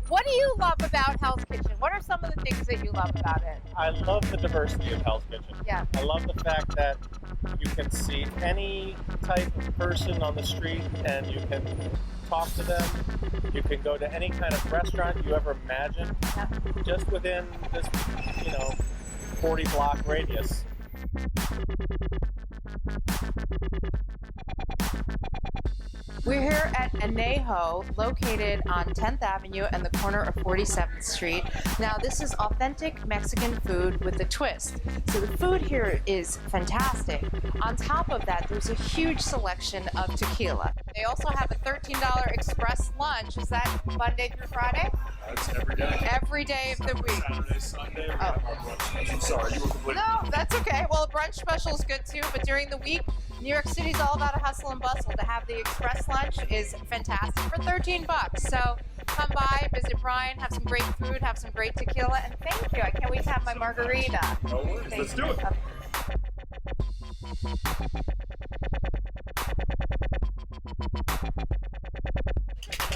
What do you love about Hell's Kitchen? What are some of the things that you love about it? I love the diversity of Hell's Kitchen. Yeah. I love the fact that you can see any type of person on the street and you can talk to them. You can go to any kind of restaurant you ever imagine, Yeah. just within this, 40 block radius. We're here at Anejo, located on 10th Avenue and the corner of 47th Street. Now, this is authentic Mexican food with a twist. So the food here is fantastic. On top of that, there's a huge selection of tequila. They also have a $13 express lunch. Is that Monday through Friday? It's every day. Every day of the week. Saturday, Sunday, we have our brunch. I'm sorry, you were completely... No, that's okay. Well, brunch special is good too, but during the week, New York City's all about a hustle and bustle. To have the express lunch is fantastic for $13. So come by, visit Brian, have some great food, have some great tequila, and thank you. I can't wait to have my margarita. No worries, Thank let's do you. it.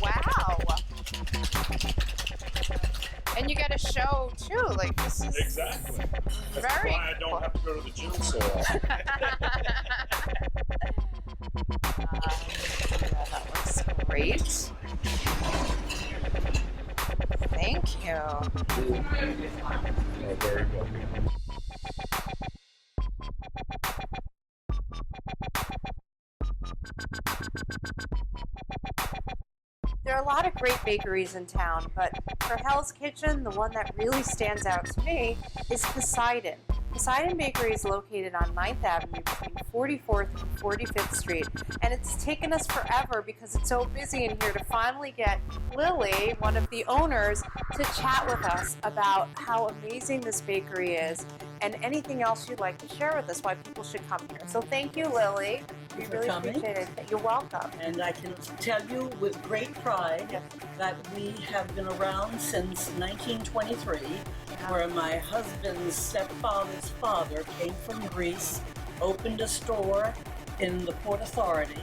Wow. And you get a show too. Like this is Exactly. That's very why I don't have to go to the gym so often. Yeah, that looks great. Thank you. Oh, very welcome. There are a lot of great bakeries in town, but for Hell's Kitchen, the one that really stands out to me is Poseidon. Poseidon Bakery is located on 9th Avenue between 44th and 45th Street, and it's taken us forever because it's so busy in here to finally get Lily, one of the owners, to chat with us about how amazing this bakery is and anything else you'd like to share with us, why people should come here. So thank you, Lily. We for really coming. appreciate it. You're welcome. And I can tell you with great pride Yes. that we have been around since 1923, where my husband's stepfather's father came from Greece, opened a store in the Port Authority,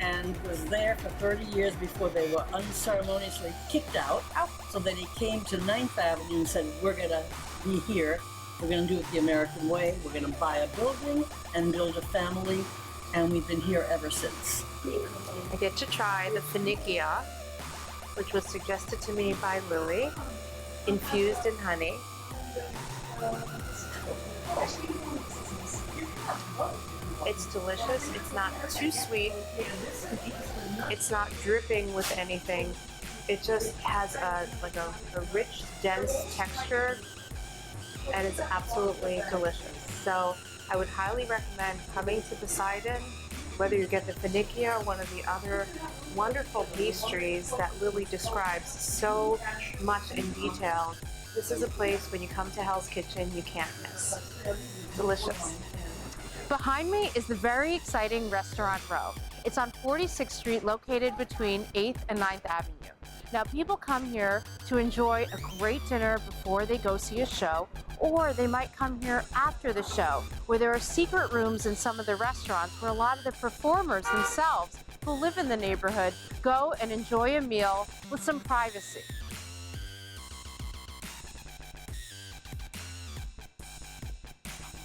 and was there for 30 years before they were unceremoniously kicked out. So then he came to 9th Avenue and said, we're going to be here. We're going to do it the American way. We're going to buy a building and build a family. And we've been here ever since. I get to try the finikia, which was suggested to me by Lily, infused in honey. It's delicious. It's not too sweet. It's not dripping with anything. It just has a rich, dense texture, and it's absolutely delicious. So I would highly recommend coming to Poseidon, whether you get the finikia or one of the other wonderful pastries that Lily describes so much in detail. This is a place when you come to Hell's Kitchen you can't miss. Delicious. Behind me is the very exciting Restaurant Row. It's on 46th Street, located between 8th and 9th Avenue. Now, people come here to enjoy a great dinner before they go see a show, or they might come here after the show, where there are secret rooms in some of the restaurants where a lot of the performers themselves who live in the neighborhood go and enjoy a meal with some privacy.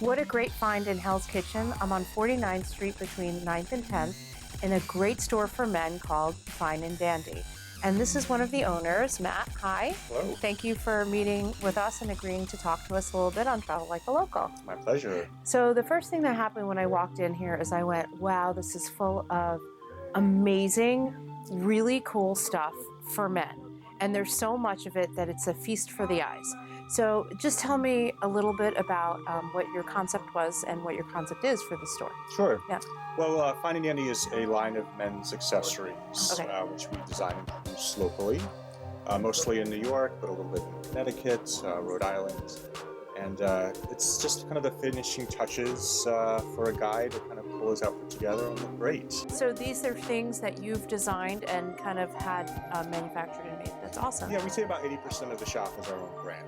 What a great find in Hell's Kitchen. I'm on 49th Street between 9th and 10th in a great store for men called Fine and Dandy. And this is one of the owners, Matt. Hi. Hello. Thank you for meeting with us and agreeing to talk to us a little bit on Travel Like a Local. My pleasure. So the first thing that happened when I walked in here is I went, wow, this is full of amazing, really cool stuff for men. And there's so much of it that it's a feast for the eyes. So just tell me a little bit about what your concept was and what your concept is for the store. Sure. Yeah. Well, Fine and Dandy is a line of men's accessories, Okay. which we design and produce locally, mostly in New York, but a little bit in Connecticut, Rhode Island. And it's just kind of the finishing touches for a guy to kind of pull tables out put together and look great. So these are things that you've designed and kind of had manufactured and made. That's awesome. Yeah, we say about 80% of the shop is our own brand.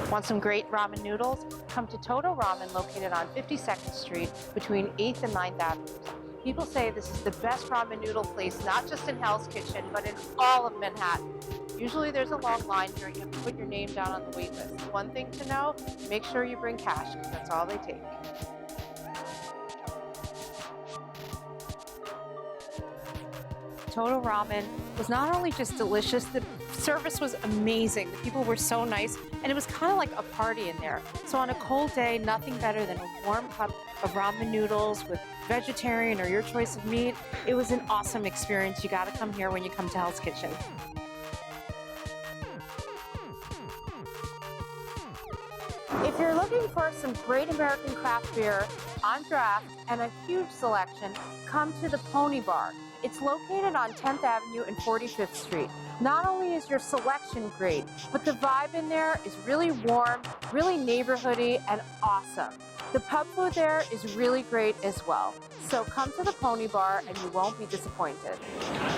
Want some great ramen noodles? Come to Toto Ramen, located on 52nd Street between 8th and 9th Avenue. People say this is the best ramen noodle place, not just in Hell's Kitchen, but in all of Manhattan. Usually there's a long line here and you have to put your name down on the wait list. One thing to know, make sure you bring cash because that's all they take. Toto Ramen was not only just delicious, the service was amazing. The people were so nice, and it was kind of like a party in there. So on a cold day, nothing better than a warm cup of ramen noodles with vegetarian or your choice of meat. It was an awesome experience. You got to come here when you come to Hell's Kitchen. If you're looking for some great American craft beer on draft and a huge selection, come to the Pony Bar. It's located on 10th Avenue and 45th Street. Not only is your selection great, but the vibe in there is really warm, really neighborhoody, and awesome. The pub food there is really great as well. So come to the Pony Bar and you won't be disappointed.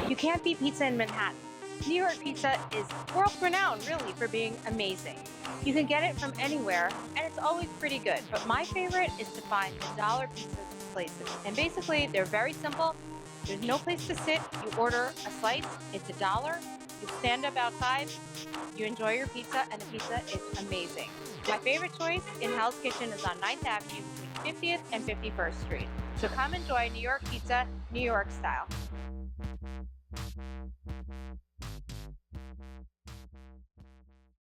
You can't beat pizza in Manhattan. New York pizza is world-renowned, really, for being amazing. You can get it from anywhere, and it's always pretty good. But my favorite is to find the dollar pizza places. And basically, they're very simple. There's no place to sit. You order a slice, it's $1. You stand up outside, you enjoy your pizza, and the pizza is amazing. My favorite choice in Hell's Kitchen is on 9th Avenue between 50th and 51st Street. So come enjoy New York pizza, New York style.